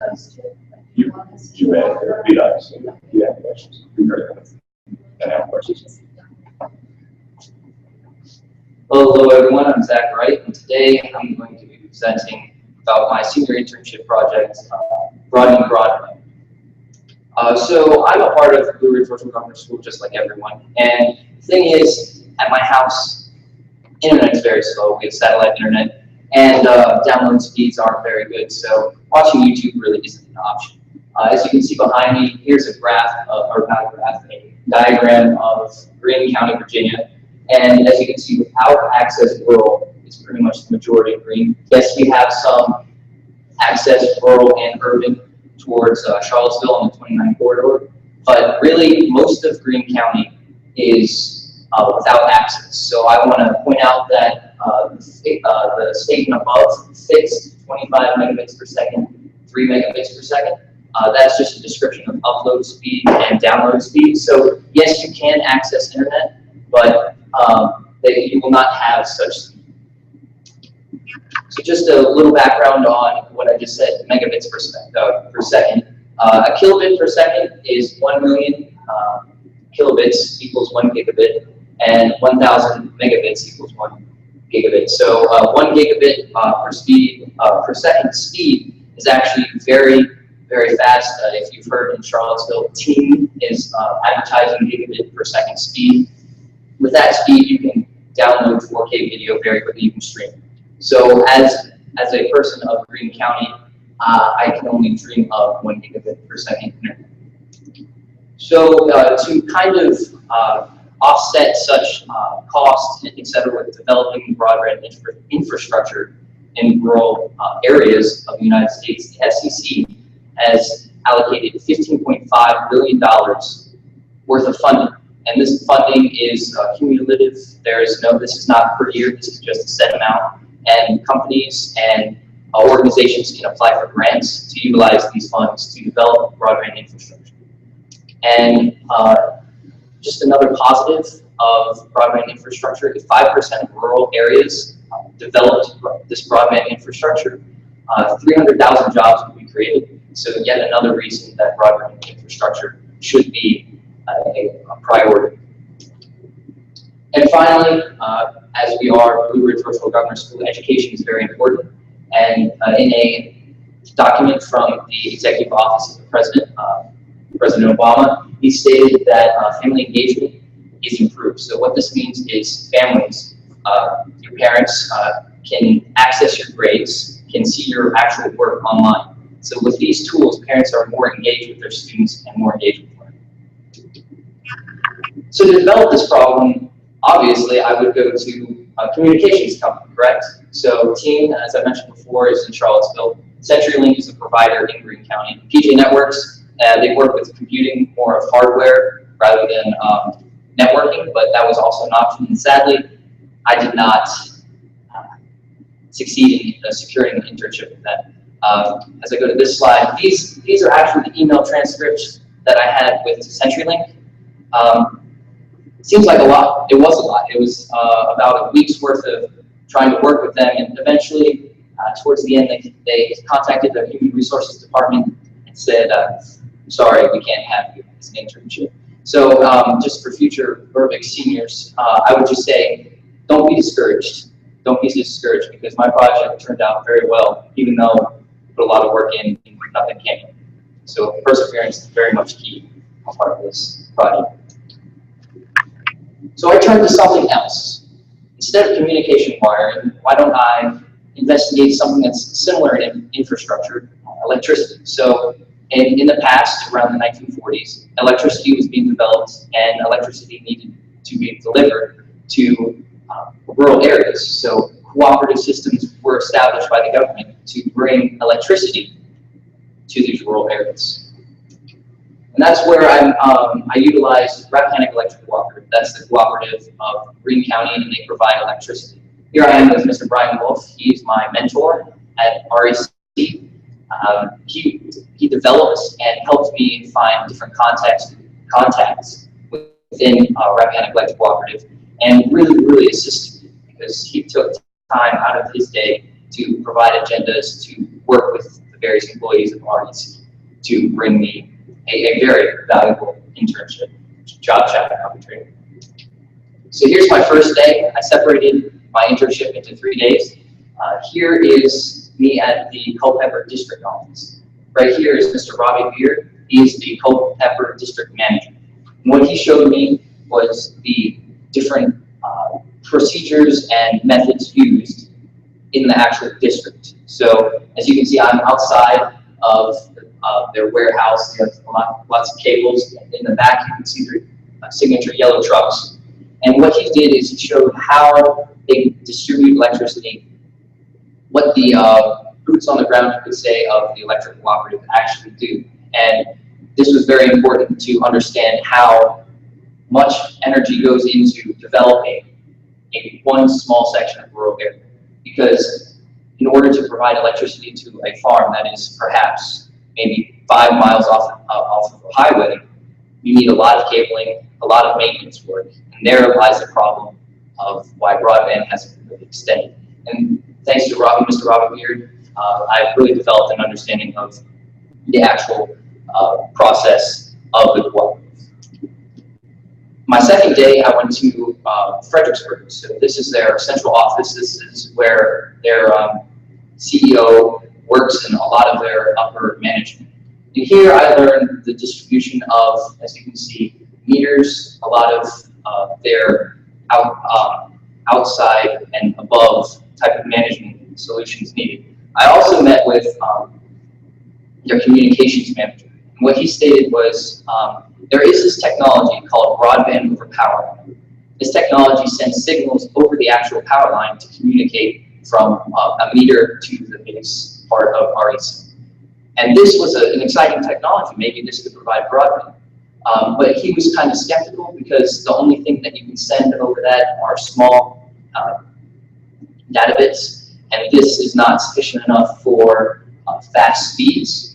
You may repeat us if you have questions. And have questions. Hello everyone, I'm RWright, and today I'm going to be presenting about my senior internship project, Broadening Broadway. So I'm a part of Blue Ridge Virtual Government School just like everyone, and the thing is, at my house, internet is very slow. We have satellite internet, and download speeds aren't very good, so watching YouTube really isn't an option. As you can see behind me, here's a graph, or not a graph, a diagram of Greene County, Virginia. And as you can see, without access rural, it's pretty much the majority of Greene. Yes, we have some access rural and urban towards Charlottesville on the 29 corridor, but really most of Greene County is without access. So I want to point out that the statement above fixed 25 megabits per second, 3 megabits per second. That's just a description of upload speed and download speed. So yes, you can access internet, but you will not have such speed. So just a little background on what I just said, megabits per second. A kilobit per second is 1 million kilobits equals 1 gigabit, and 1,000 megabits equals 1 gigabit. So 1 gigabit per second speed is actually very fast. If you've heard in Charlottesville, Team is advertising gigabit per second speed. With that speed, you can download 4K video very quickly. You can stream. So as a person of Greene County, I can only dream of 1 gigabit per second internet. So to kind of offset such costs, etc., with developing broadband infrastructure in rural areas of the United States, the FCC has allocated $15.5 billion worth of funding. And this funding is cumulative. This is not per year, this is just a set amount. And companies and organizations can apply for grants to utilize these funds to develop broadband infrastructure. And just another positive of broadband infrastructure, if 5% of rural areas developed this broadband infrastructure, 300,000 jobs would be created. So yet another reason that broadband infrastructure should be a priority. And finally, as we are Blue Ridge Virtual Government School, education is very important. And in a document from the Executive Office of the President, President Obama, he stated that family engagement is improved. So what this means is families, your parents can access your grades, can see your actual work online. So with these tools, parents are more engaged with their students and more engaged with learning. So to develop this problem, obviously I would go to a communications company, correct? So Team, as I mentioned before, is in Charlottesville. CenturyLink is a provider in Greene County. PJ Networks, they work with computing, more of hardware rather than networking, but that was also an option. And sadly, I did not succeed in securing an internship with them. As I go to this slide, these are actually the email transcripts that I had with CenturyLink. Seems like a lot. It was a lot. It was about a week's worth of trying to work with them, and eventually, towards the end, they contacted the Human Resources Department and said, sorry, we can't have you as an internship. So just for future Burbick seniors, I would just say, don't be discouraged. Don't be discouraged, because my project turned out very well, even though I put a lot of work in and nothing came. So perseverance is very much key as part of this project. So I turned to something else. Instead of communication wiring, why don't I investigate something that's similar in infrastructure, electricity. So in the past, around the 1940s, electricity was being developed and electricity needed to be delivered to rural areas. So cooperative systems were established by the government to bring electricity to these rural areas. And that's where I utilized Rappahannock Electric Cooperative. That's the cooperative of Greene County, and they provide electricity. Here I am with Mr. Brian Wolf. He's my mentor at REC. He developed and helped me find different contacts within Rappahannock Electric Cooperative, and really assisted me, because he took time out of his day to provide agendas, to work with the the various employees of RWright to bring me a very valuable internship, job chat opportunity. So here's my first day. I separated my internship into 3 days. Here is me at the Culpeper District Office. Right here is Mr. Robbie Beard. He is the Culpeper District Manager. And what he showed me was the different procedures and methods used in the actual district. So as you can see, I'm outside of their warehouse. There's lots of cables. In the back, you can see their signature yellow trucks. And what he did is he showed how they distribute electricity, what the boots on the ground, you could say, of the electric cooperative actually do. And this was very important to understand how much energy goes into developing one small section of rural area. Because in order to provide electricity to a farm that is perhaps maybe 5 miles off of a highway, you need a lot of cabling, a lot of maintenance work, and there lies the problem of why broadband hasn't been really extended. And thanks to Mr. Robbie Beard, I've really developed an understanding of the actual process of the cooperative. My second day, I went to Fredericksburg. So this is their central office. This is where their CEO works and a lot of their upper management. And here I learned the distribution of, as you can see, meters, a lot of their outside and above type of management solutions needed. I also met with their communications manager. And what he stated was, there is this technology called broadband over power line. This technology sends signals over the actual power line to communicate from a meter to the base part of REC. And this was an exciting technology. Maybe this could provide broadband. But he was kind of skeptical because the only thing that you can send over that are small data bits, and this is not sufficient enough for fast speeds.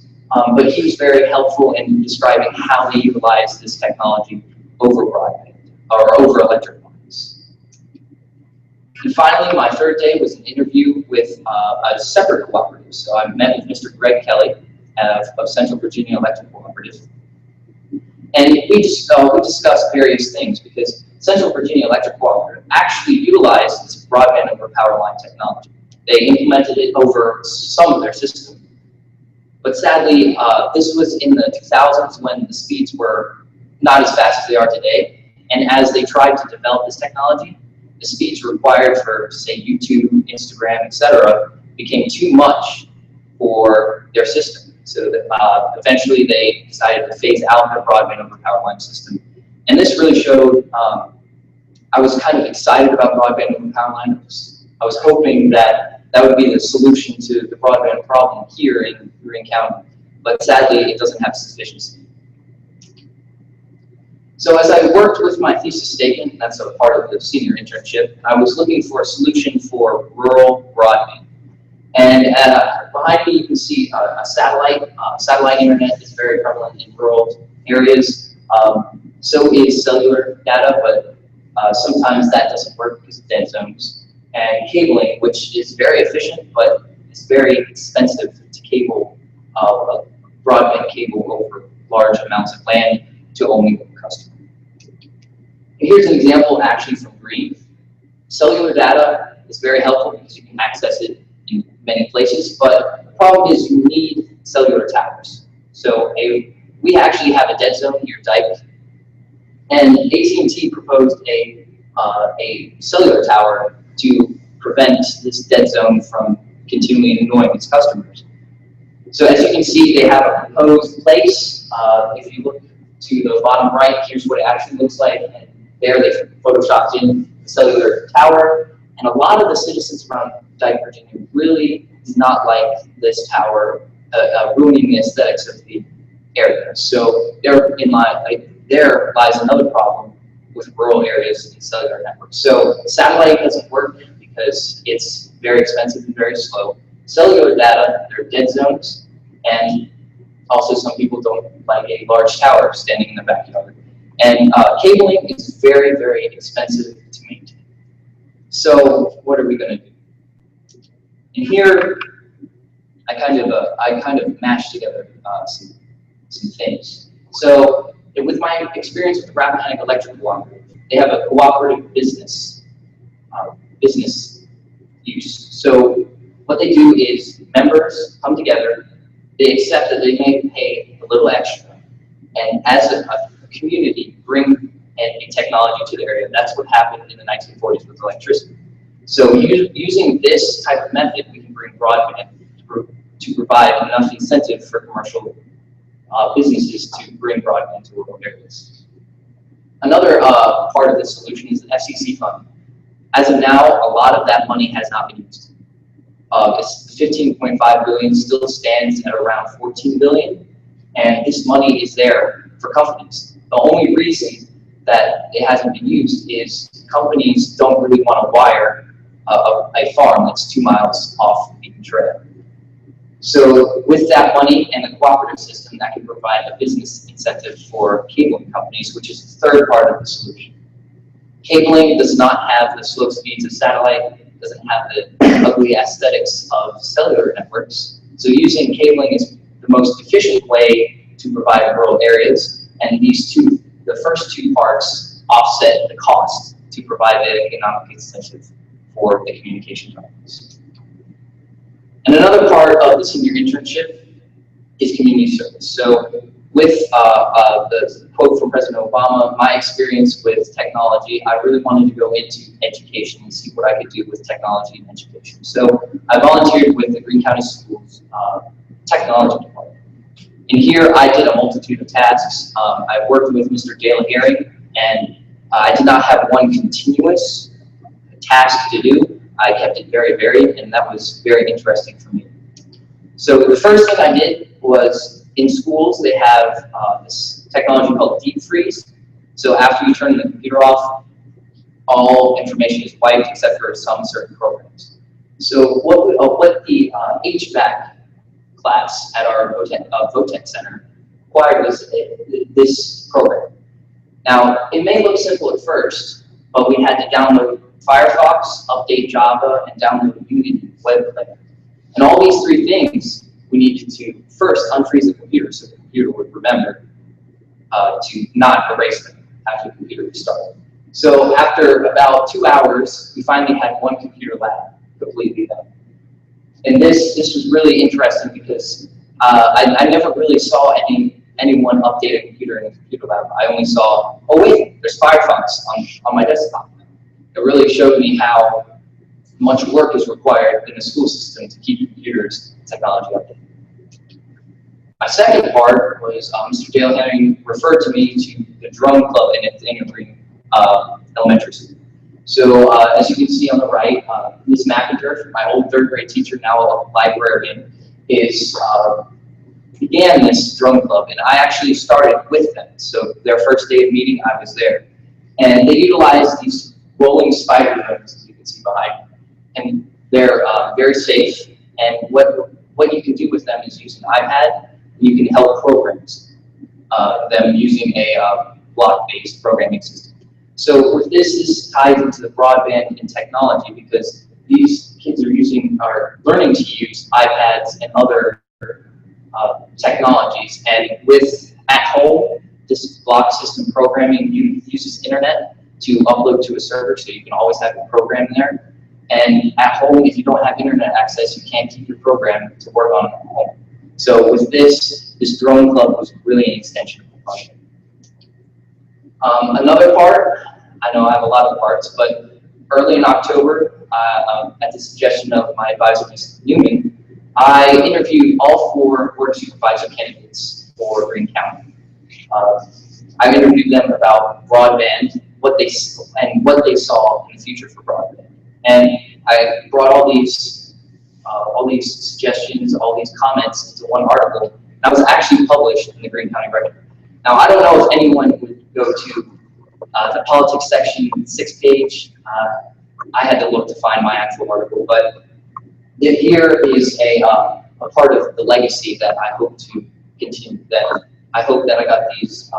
But he was very helpful in describing how they utilize this technology over broadband, or over electric lines. And finally, my third day was an interview with a separate cooperative. So I met with Mr. Greg Kelly of Central Virginia Electric Cooperative. And we discussed various things because Central Virginia Electric Cooperative actually utilized this broadband over power line technology. They implemented it over some of their systems. But sadly, this was in the 2000s when the speeds were not as fast as they are today. And as they tried to develop this technology, the speeds required for, say, YouTube, Instagram, etc., became too much for their system. So that, eventually they decided to phase out their broadband over power line system. And this really showed, I was kind of excited about broadband over power line. I was hoping that that would be the solution to the broadband problem here in Green County, but sadly it doesn't have sufficiency. So as I worked with my thesis statement, that's a part of the senior internship, I was looking for a solution for rural broadband. And behind me you can see a satellite. Satellite internet is very prevalent in rural areas. So is cellular data, but sometimes that doesn't work because of dead zones. And cabling, which is very efficient, but it's very expensive to cable broadband cable over large amounts of land to only one customer. And here's an example actually from Green. Cellular data is very helpful because you can access it in many places, but the problem is you need cellular towers. So we actually have a dead zone near Dyke, and AT&T proposed a cellular tower to prevent this dead zone from continually annoying its customers. So as you can see, they have a proposed place. If you look to the bottom right, here's what it actually looks like. And there they photoshopped in the cellular tower. And a lot of the citizens around Dyke, Virginia really do not like this tower ruining the aesthetics of the area. So there lies another problem with rural areas in cellular networks. So satellite doesn't work because it's very expensive and very slow. Cellular data, there are dead zones, and also some people don't like a large tower standing in the backyard. And cabling is very, very expensive to maintain. So what are we going to do? And here I kind of mashed together some things. So with my experience with the Rappahannock Electric Cooperative, they have a cooperative business use. So what they do is members come together, they accept that they may pay a little extra, and as a community bring a technology to the area. That's what happened in the 1940s with electricity. So using this type of method, we can bring broadband to provide enough incentive for commercial businesses to bring broadband to rural areas. Another part of the solution is the FCC fund. As of now, a lot of that money has not been used. This 15.5 billion still stands at around 14 billion, and this money is there for companies. The only reason that it hasn't been used is companies don't really want to wire a farm that's 2 miles off the beaten trail. So with that money and the cooperative system, that can provide a business incentive for cabling companies, which is the third part of the solution. Cabling does not have the slow speeds of satellite, doesn't have the ugly aesthetics of cellular networks. So using cabling is the most efficient way to provide rural areas, and the first two parts offset the cost to provide the economic incentive for the communication companies. And another part of the senior internship is community service. So with the quote from President Obama, my experience with technology, I really wanted to go into education and see what I could do with technology and education. So I volunteered with the Greene County Schools technology department. And here I did a multitude of tasks. I worked with Mr. Dale Herring, and I did not have one continuous task to do. I kept it very varied, and that was very interesting for me. So the first thing I did was, in schools, they have this technology called deep freeze. So after you turn the computer off, all information is wiped except for some certain programs. So what the HVAC class at our VOTEC Center required was this program. Now, it may look simple at first, but we had to download Firefox, update Java, and download Unity web player. And all these three things, we needed to first unfreeze the computer so the computer would remember to not erase them after the computer restarted. So after about 2 hours, we finally had one computer lab completely done. And this was really interesting because I never really saw anyone update a computer in a computer lab. I only saw, oh wait, there's Firefox on my desktop. It really showed me how much work is required in the school system to keep computers technology updated. My second part was Mr. Dale Henry referred to me to the drum club in Green Elementary School. So as you can see on the right, Ms. McIntyre, my old third grade teacher, now a librarian, began this drum club, and I actually started with them. So their first day of meeting, I was there. And they utilized these rolling spider rooms, as you can see behind me. And they're very safe, and what you can do with them is use an iPad, and you can help programs them using a block-based programming system. So with this ties into the broadband and technology because these kids are learning to use iPads and other technologies. And with at home, this block system programming uses internet to upload to a server, so you can always have a program there. And at home, if you don't have internet access, you can't keep your program to work on at home. So with this drone club was really an extension of the project. Another part, I know I have a lot of parts, but early in October, at the suggestion of my advisor, Mr. Newman, I interviewed all 4 board supervisor candidates for Greene County. I interviewed them about broadband, what they saw in the future for broadband, and I brought all these suggestions, all these comments into one article. That was actually published in the Greene County Record. Now, I don't know if anyone would go to the politics section, 6th page. I had to look to find my actual article, but here is a part of the legacy that I hope to continue. That I hope that I got these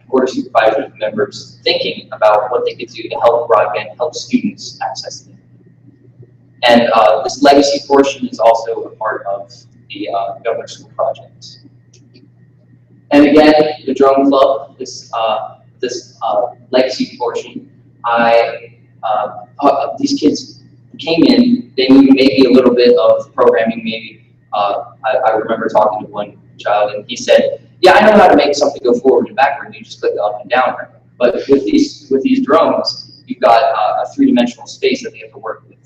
board of supervisors members thinking about what they could do to help broadband, help students access it. And this legacy portion is also a part of the government school projects. And again, the drone club, this legacy portion, these kids came in, they knew maybe a little bit of programming, maybe. I remember talking to one child and he said, yeah, I know how to make something go forward and backward, you just click the up and down. But with these drones, you've got a three-dimensional space that they have to work with.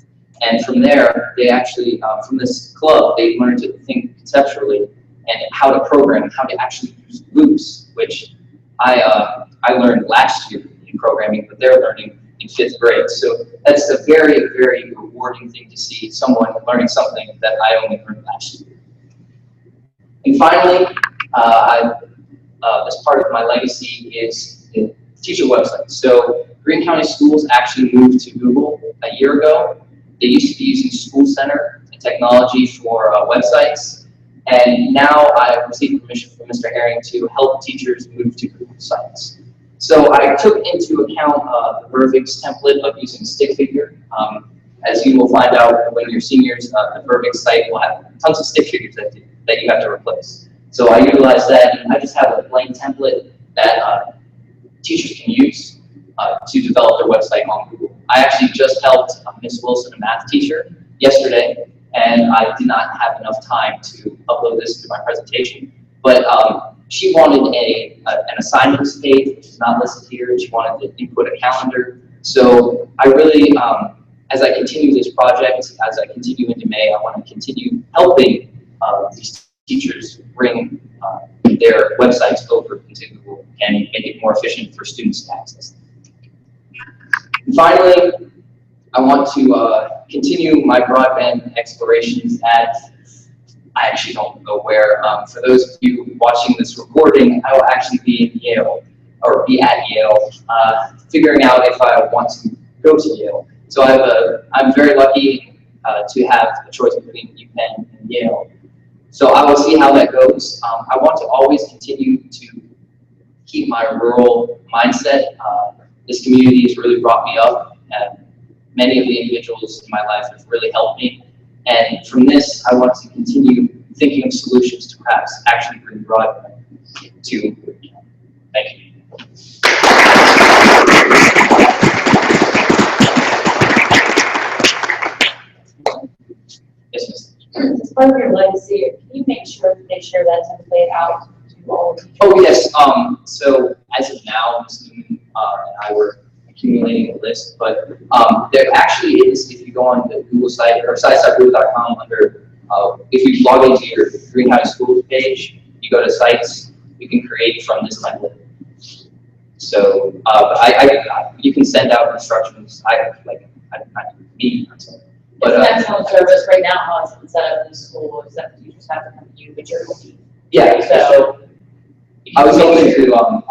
And from there, they actually, from this club, they learned to think conceptually and how to program and how to actually use loops, which I learned last year in programming, but they're learning in 5th grade. So that's a very, very rewarding thing to see someone learning something that I only learned last year. And finally, as part of my legacy is the teacher website. So Greene County Schools actually moved to Google a year ago. They used to be using School Center and technology for websites. And now I received permission from Mr. Herring to help teachers move to Google Sites. So I took into account the Vervix template of using stick figure. As you will find out when you're seniors, the Vervix site will have tons of stick figures that you have to replace. So I utilize that, and I just have a blank template that teachers can use to develop their website on Google. I actually just helped Miss Wilson, a math teacher, yesterday, and I did not have enough time to upload this to my presentation. But she wanted an assignments page, which is not listed here. She wanted to input a calendar. So I really, as I continue this project, as I continue into May, I want to continue helping these teachers bring their websites over into Google and make it more efficient for students to access them. And finally, I want to continue my broadband explorations at, I actually don't know where. For those of you watching this recording, I will actually be in Yale, or be at Yale, figuring out if I want to go to Yale. So I'm very lucky to have a choice between UPenn and Yale. So I will see how that goes. I want to always continue to keep my rural mindset. This community has really brought me up, and many of the individuals in my life have really helped me. And from this, I want to continue thinking of solutions to perhaps actually bring broadband to. Thank you. Yes, Ms. As part of your legacy, can you make sure that they share that template out to all of the teachers? Oh, yes. So as of now, Ms. Newman and I were accumulating a list, but there actually is, if you go on the Google site or sites.google.com under, if you log into your Greene County Schools page, you go to sites, you can create from this template. So you can send out instructions. But it's an excellent service right now. How it's been set up in the school is that the teachers have to come to you, but you're looking. Yeah. So I was hoping to.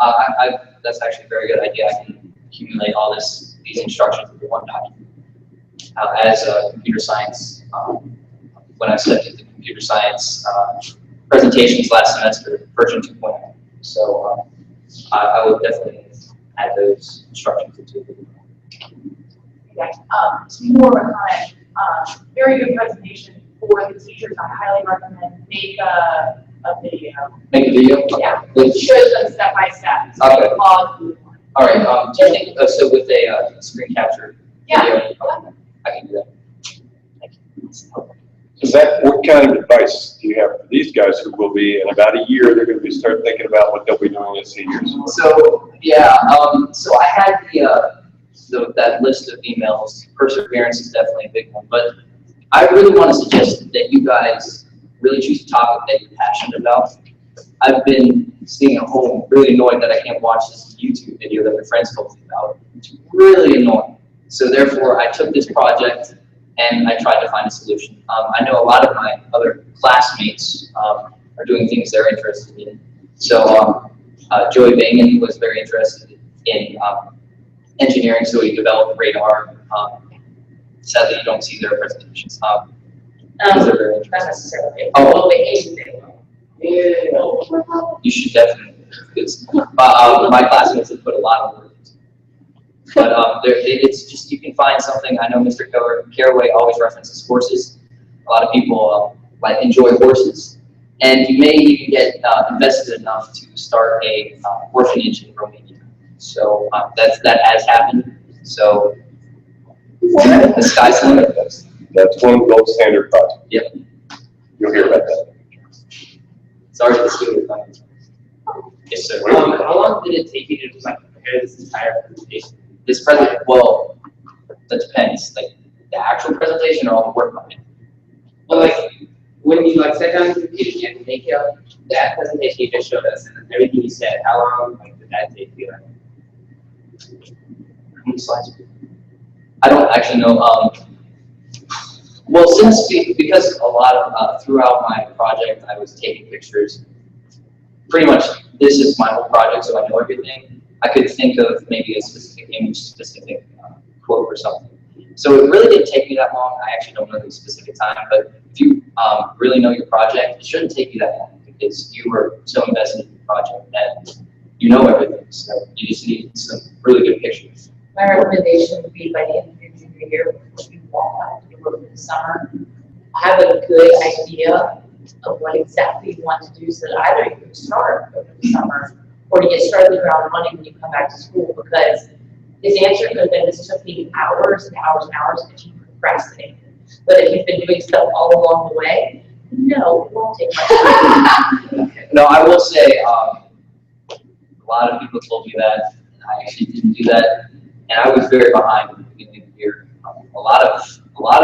That's actually a very good idea. I can accumulate all these instructions into one document. As a computer science, when I stepped into computer science presentations last semester, version 2.0. So I will definitely add those instructions into it. Okay. Some more time. Very good presentation for the teachers. I highly recommend make a video. Make a video? Yeah. With, Shows them step by step. So okay. you pause. All right. Do you think so with a screen capture Yeah. video? Okay. I can do that. Thank you. So what kind of advice do you have for these guys who will be in about a year? They're going to start thinking about what they'll be doing as seniors. So yeah. So I had that list of emails. Perseverance is definitely a big one, but I really want to suggest that you guys really choose a topic that you're passionate about. I've been sitting at home really annoyed that I can't watch this YouTube video that my friends told me about. It's really annoying. So therefore, I took this project and I tried to find a solution. I know a lot of my other classmates are doing things they're interested in. So Joey Bangan was very interested in engineering, so he developed radar. Sadly, you don't see their presentations. Because they're very not interesting. necessarily. Oh. Well, they age they will. Yeah. You should definitely, because my classmates have put a lot of work into it. But it's just, you can find something. I know Mr. Caraway always references courses. A lot of people like enjoy horses. And you may even get invested enough to start a orphanage in Romania. So that has happened. So the sky's the limit. That's one gold standard project. Yep. You'll hear about that. Sorry to steal your thunder. Yes, sir. How long did it take you to like prepare this entire presentation? This presentation, well, that depends. Like the actual presentation or all the work on it. Well, like when you like sat down on the computer, you had to make up that presentation you just showed us, and then everything you said. How long like did that take you? How many slides? I don't actually know. Well, because a lot of throughout my project, I was taking pictures. Pretty much, this is my whole project, so I know everything. I could think of maybe a specific image, specific quote or something. So it really didn't take me that long. I actually don't know the specific time, but if you really know your project, it shouldn't take you that long because you were so invested in the project and you know everything. So you just need some really good pictures. My recommendation would be by the end of your junior year, before you walk out to go to the summer, have a good idea of what exactly you want to do so that either you can start over the summer or to get started the ground running when you come back to school, because his answer could have been, this took me hours and hours and hours and you procrastinated. But if you've been doing stuff all along the way, no, it won't take much time. No, I will say, a lot of people told me that, and I actually didn't do that, and I was very behind at the beginning of the year. A lot of, I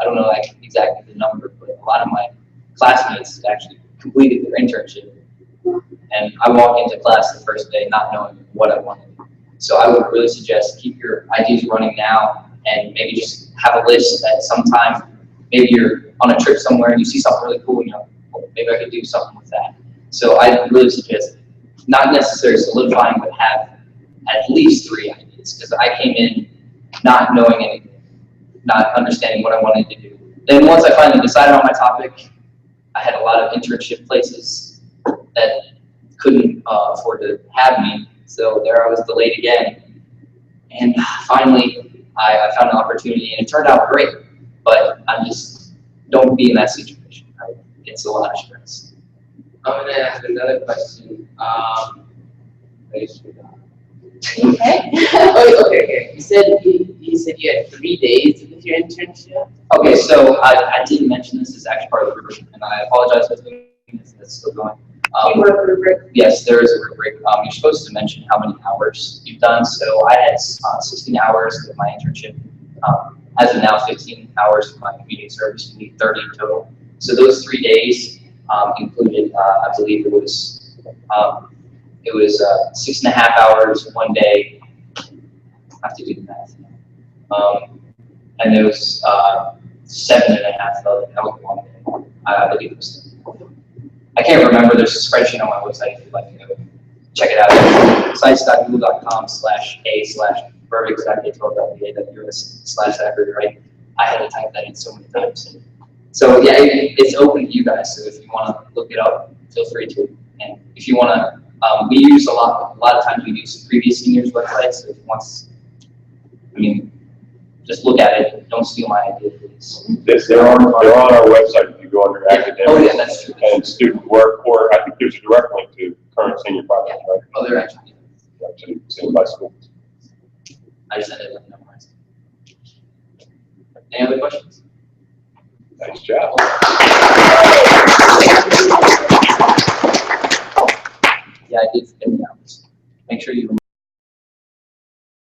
don't know like exactly the number, but a lot of my classmates actually completed their internship, and I walked into class the first day not knowing what I wanted. So I would really suggest keep your ideas running now, and maybe just have a list that sometime, maybe you're on a trip somewhere and you see something really cool and you're like, oh, maybe I could do something with that. So I really suggest not necessarily solidifying, but have at least 3 ideas, because I came in not knowing anything, not understanding what I wanted to do. Then once I finally decided on my topic, I had a lot of internship places that couldn't afford to have me. So there I was delayed again. And finally, I found an opportunity and it turned out great. But don't be in that situation. Right? It's a lot of stress. I'm gonna ask another question. Okay. Okay. You said you had 3 days with your internship. Okay, so I didn't mention this is actually part of the rubric, and I apologize for doing this. That's still going. Teamwork rubric. Yes, there is a rubric. You're supposed to mention how many hours you've done. So I had 16 hours with my internship. As of now, 15 hours for my community service. You need 30 total. So those 3 days included, I believe it was 6.5 hours one day. I have to do the math. And there was 7.5 the other. That was one day. I believe it was. I can't remember. There's a spreadsheet on my website if you'd like to go check it out. sites.google.com/a/verbic.k12.va.us/RWright. I had to type that in so many times. So yeah, it's open to you guys. So if you want to look it up, feel free to. And if you want to, we use a lot of times we use previous seniors' websites. So if you want, just look at it. Don't steal my idea, please. They're on our website if you go under academics. Oh yeah, that's true. And student work, or I think there's a direct link to current senior project, right? Oh, they're actually. Actually, seen by school. I just ended up memorizing. Any other questions? Nice job. Yeah, I did 50 hours. Make sure you.